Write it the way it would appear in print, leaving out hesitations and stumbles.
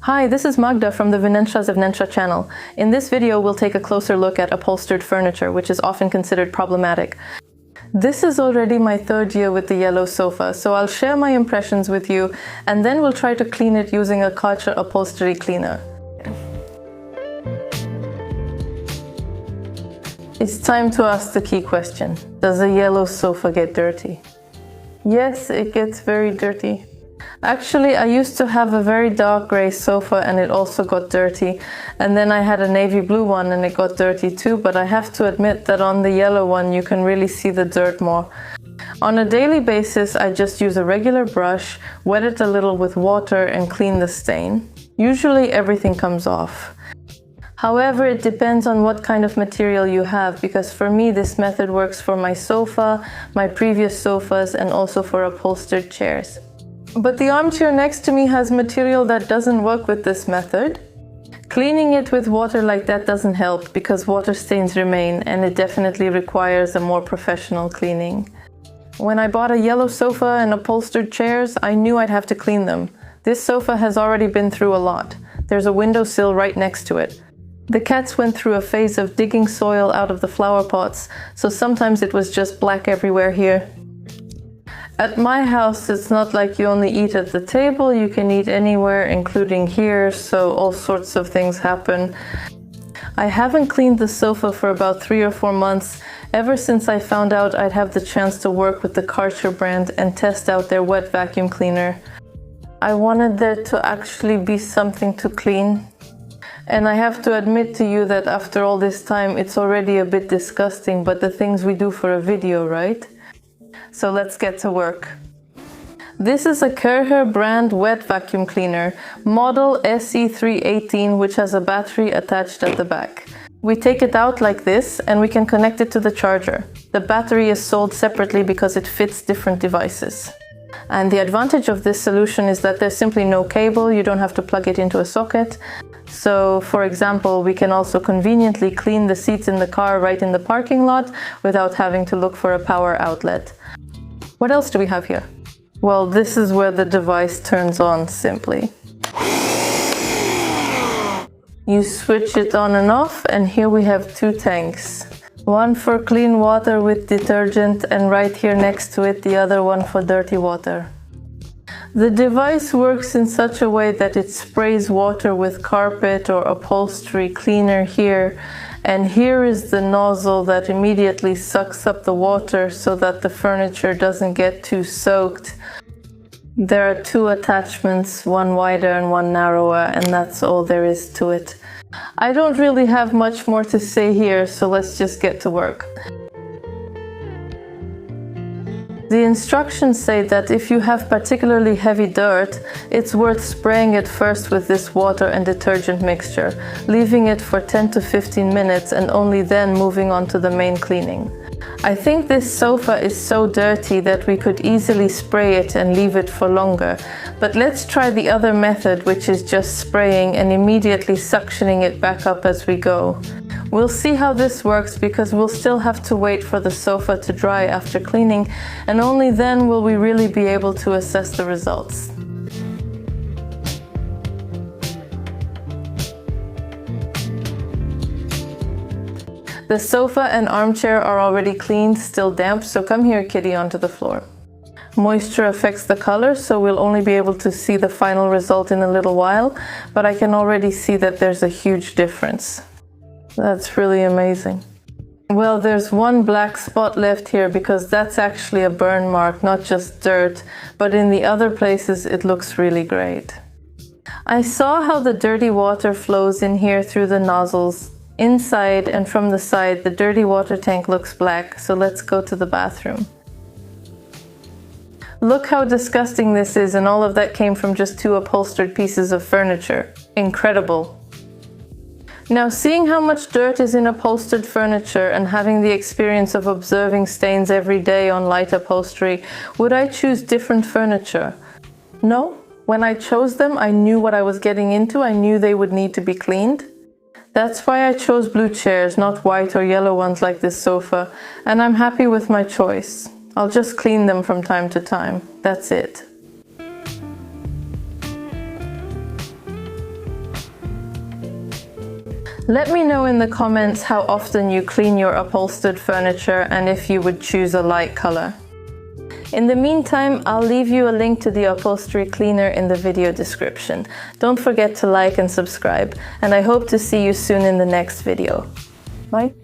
Hi, this is Magda from the Wnętrza z Wnętrza channel. In this video, we'll take a closer look at upholstered furniture, which is often considered problematic. This is already my third year with the yellow sofa, so I'll share my impressions with you, and then we'll try to clean it using a Karcher upholstery cleaner. It's time to ask the key question. Does a yellow sofa get dirty? Yes, it gets very dirty. Actually, I used to have a very dark gray sofa and it also got dirty. And then I had a navy blue one and it got dirty too, but I have to admit that on the yellow one you can really see the dirt more. On a daily basis, I just use a regular brush, wet it a little with water and clean the stain. Usually everything comes off. However, it depends on what kind of material you have, because for me this method works for my sofa, my previous sofas, and also for upholstered chairs. But the armchair next to me has material that doesn't work with this method. Cleaning it with water like that doesn't help because water stains remain, and it definitely requires a more professional cleaning. When I bought a yellow sofa and upholstered chairs, I knew I'd have to clean them. This sofa has already been through a lot. There's a windowsill right next to it. The cats went through a phase of digging soil out of the flower pots, so sometimes it was just black everywhere here. At my house, it's not like you only eat at the table, you can eat anywhere, including here, so all sorts of things happen. I haven't cleaned the sofa for about 3 or 4 months, ever since I found out I'd have the chance to work with the Karcher brand and test out their wet vacuum cleaner. I wanted there to actually be something to clean. And I have to admit to you that after all this time, it's already a bit disgusting, but the things we do for a video, right? So let's get to work. This is a Karcher brand wet vacuum cleaner, model SE318, which has a battery attached at the back. We take it out like this and we can connect it to the charger. The battery is sold separately because it fits different devices. And the advantage of this solution is that there's simply no cable, you don't have to plug it into a socket. So, for example, we can also conveniently clean the seats in the car right in the parking lot without having to look for a power outlet. What else do we have here? Well, this is where the device turns on simply. You switch it on and off, and here we have 2 tanks. One for clean water with detergent, and right here next to it the other one for dirty water. The device works in such a way that it sprays water with carpet or upholstery cleaner here, and here is the nozzle that immediately sucks up the water so that the furniture doesn't get too soaked. There are 2 attachments, one wider and one narrower, and that's all there is to it. I don't really have much more to say here, so let's just get to work. The instructions say that if you have particularly heavy dirt, it's worth spraying it first with this water and detergent mixture, leaving it for 10 to 15 minutes and only then moving on to the main cleaning. I think this sofa is so dirty that we could easily spray it and leave it for longer, but let's try the other method, which is just spraying and immediately suctioning it back up as we go. We'll see how this works because we'll still have to wait for the sofa to dry after cleaning, and only then will we really be able to assess the results. The sofa and armchair are already cleaned, still damp, so come here, kitty, onto the floor. Moisture affects the color, so we'll only be able to see the final result in a little while, but I can already see that there's a huge difference. That's really amazing. Well, there's one black spot left here because that's actually a burn mark, not just dirt, but in the other places it looks really great. I saw how the dirty water flows in here through the nozzles. Inside and from the side, the dirty water tank looks black, so let's go to the bathroom. Look how disgusting this is, and all of that came from just 2 upholstered pieces of furniture. Incredible. Now, seeing how much dirt is in upholstered furniture and having the experience of observing stains every day on light upholstery, would I choose different furniture? No. When I chose them, I knew what I was getting into. I knew they would need to be cleaned. That's why I chose blue chairs, not white or yellow ones like this sofa, and I'm happy with my choice. I'll just clean them from time to time. That's it. Let me know in the comments how often you clean your upholstered furniture and if you would choose a light color. In the meantime, I'll leave you a link to the upholstery cleaner in the video description. Don't forget to like and subscribe, and I hope to see you soon in the next video. Bye!